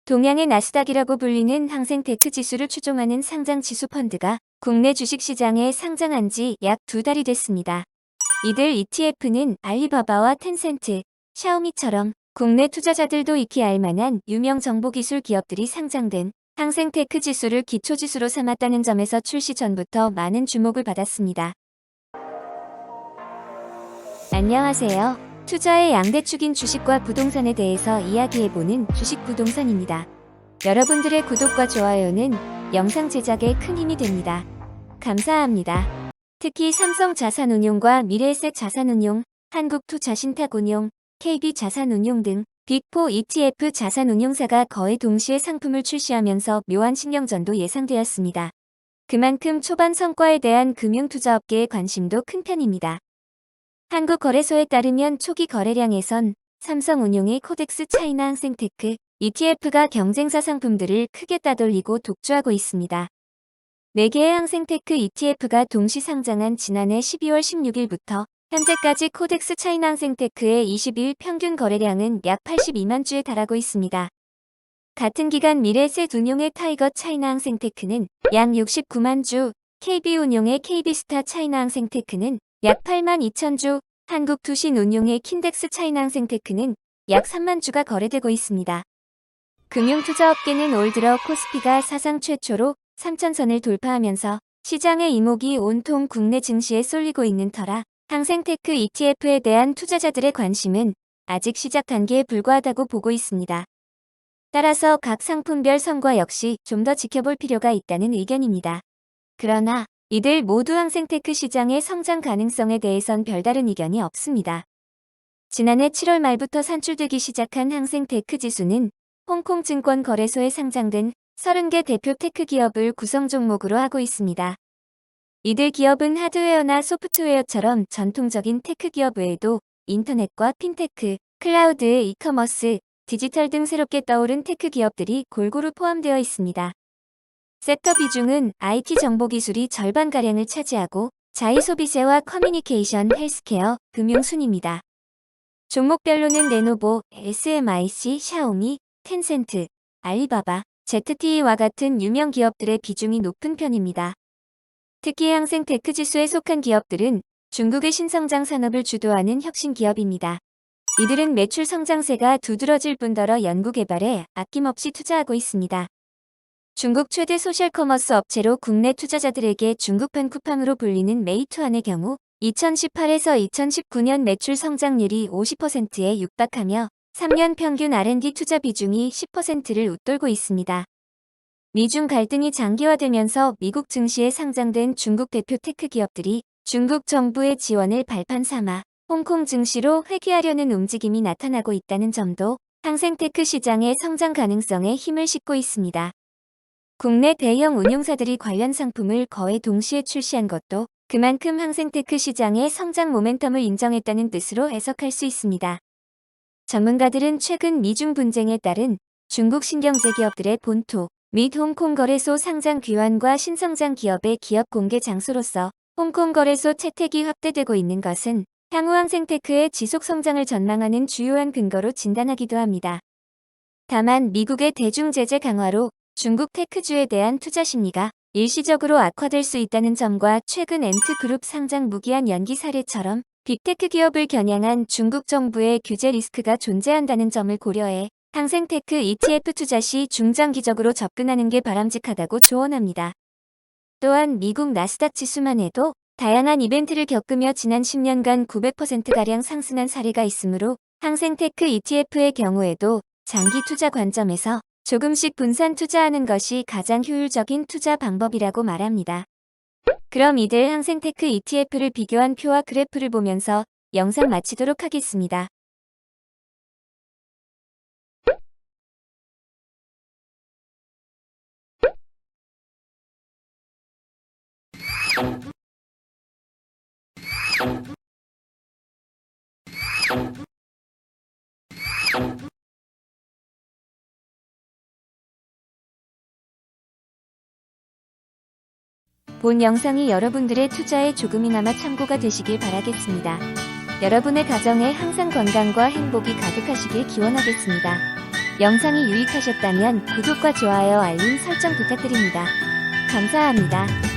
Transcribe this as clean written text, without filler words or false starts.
동양의 나스닥이라고 불리는 항생테크 지수를 추종하는 상장 지수 펀드가 국내 주식시장에 상장한 지 약 2달이 됐습니다. 이들 ETF는 알리바바와 텐센트, 샤오미처럼 국내 투자자들도 익히 알만한 유명 정보기술 기업들이 상장된 항생테크 지수를 기초지수로 삼았다는 점에서 출시 전부터 많은 주목을 받았습니다. 안녕하세요. 투자의 양대축인 주식과 부동산에 대해서 이야기해보는 주식부동산입니다. 여러분들의 구독과 좋아요는 영상 제작에 큰 힘이 됩니다. 감사합니다. 특히 삼성자산운용과 미래에셋 자산운용, 한국투자신탁운용, KB자산운용 등 빅4 ETF 자산운용사가 거의 동시에 상품을 출시하면서 묘한 신경전도 예상되었습니다. 그만큼 초반 성과에 대한 금융투자업계의 관심도 큰 편입니다. 한국거래소에 따르면 초기 거래량에선 삼성운용의 코덱스 차이나 항생테크 ETF가 경쟁사 상품들을 크게 따돌리고 독주하고 있습니다. 4개의 항생테크 ETF가 동시 상장한 지난해 12월 16일부터 현재까지 코덱스 차이나 항생테크의 20일 평균 거래량은 약 82만 주에 달하고 있습니다. 같은 기간 미래에셋 운용의 타이거 차이나 항생테크는 약 69만 주, KB운용의 KB스타 차이나 항생테크는 약 8만 2천 주, 한국투신운용의 킨덱스 차이나 항생테크는 약 3만 주가 거래되고 있습니다. 금융투자업계는 올 들어 코스피가 사상 최초로 3천선을 돌파하면서 시장의 이목이 온통 국내 증시에 쏠리고 있는 터라 항생테크 ETF에 대한 투자자들의 관심은 아직 시작 단계에 불과하다고 보고 있습니다. 따라서 각 상품별 성과 역시 좀 더 지켜볼 필요가 있다는 의견입니다. 그러나 이들 모두 항생테크 시장의 성장 가능성에 대해선 별다른 의견이 없습니다. 지난해 7월 말부터 산출되기 시작한 항생테크 지수는 홍콩증권거래소에 상장된 30개 대표 테크 기업을 구성 종목으로 하고 있습니다. 이들 기업은 하드웨어나 소프트웨어처럼 전통적인 테크 기업 외에도 인터넷과 핀테크, 클라우드, 이커머스, 디지털 등 새롭게 떠오른 테크 기업들이 골고루 포함되어 있습니다. 섹터 비중은 IT 정보기술이 절반가량을 차지하고 자의소비세와 커뮤니케이션, 헬스케어, 금융 순입니다. 종목별로는 레노보, SMIC, 샤오미, 텐센트, 알리바바, ZTE와 같은 유명 기업들의 비중이 높은 편입니다. 특히 항생테크 지수에 속한 기업들은 중국의 신성장 산업을 주도하는 혁신 기업입니다. 이들은 매출 성장세가 두드러질 뿐더러 연구개발에 아낌없이 투자하고 있습니다. 중국 최대 소셜커머스 업체로 국내 투자자들에게 중국판 쿠팡으로 불리는 메이투안의 경우 2018에서 2019년 매출 성장률이 50%에 육박하며 3년 평균 R&D 투자 비중이 10%를 웃돌고 있습니다. 미중 갈등이 장기화되면서 미국 증시에 상장된 중국 대표 테크 기업들이 중국 정부의 지원을 발판 삼아 홍콩 증시로 회귀하려는 움직임이 나타나고 있다는 점도 항생테크 시장의 성장 가능성에 힘을 싣고 있습니다. 국내 대형 운용사들이 관련 상품을 거의 동시에 출시한 것도 그만큼 항생테크 시장의 성장 모멘텀을 인정했다는 뜻으로 해석할 수 있습니다. 전문가들은 최근 미중 분쟁에 따른 중국 신경제 기업들의 본토 및 홍콩 거래소 상장 귀환과 신성장 기업의 기업 공개 장소로서 홍콩 거래소 채택이 확대되고 있는 것은 향후 항생테크의 지속 성장을 전망하는 주요한 근거로 진단하기도 합니다. 다만 미국의 대중 제재 강화로 중국 테크주에 대한 투자 심리가 일시적으로 악화될 수 있다는 점과 최근 엔트그룹 상장 무기한 연기 사례처럼 빅테크 기업을 겨냥한 중국 정부의 규제 리스크가 존재한다는 점을 고려해 항생테크 ETF 투자 시 중장기적으로 접근하는 게 바람직하다고 조언합니다. 또한 미국 나스닥 지수만 해도 다양한 이벤트를 겪으며 지난 10년간 900%가량 상승한 사례가 있으므로 항생테크 ETF의 경우에도 장기 투자 관점에서 조금씩 분산 투자하는 것이 가장 효율적인 투자 방법이라고 말합니다. 그럼 이들 항생테크 ETF를 비교한 표와 그래프를 보면서 영상 마치도록 하겠습니다. 본 영상이 여러분들의 투자에 조금이나마 참고가 되시길 바라겠습니다. 여러분의 가정에 항상 건강과 행복이 가득하시길 기원하겠습니다. 영상이 유익하셨다면 구독과 좋아요, 알림 설정 부탁드립니다. 감사합니다.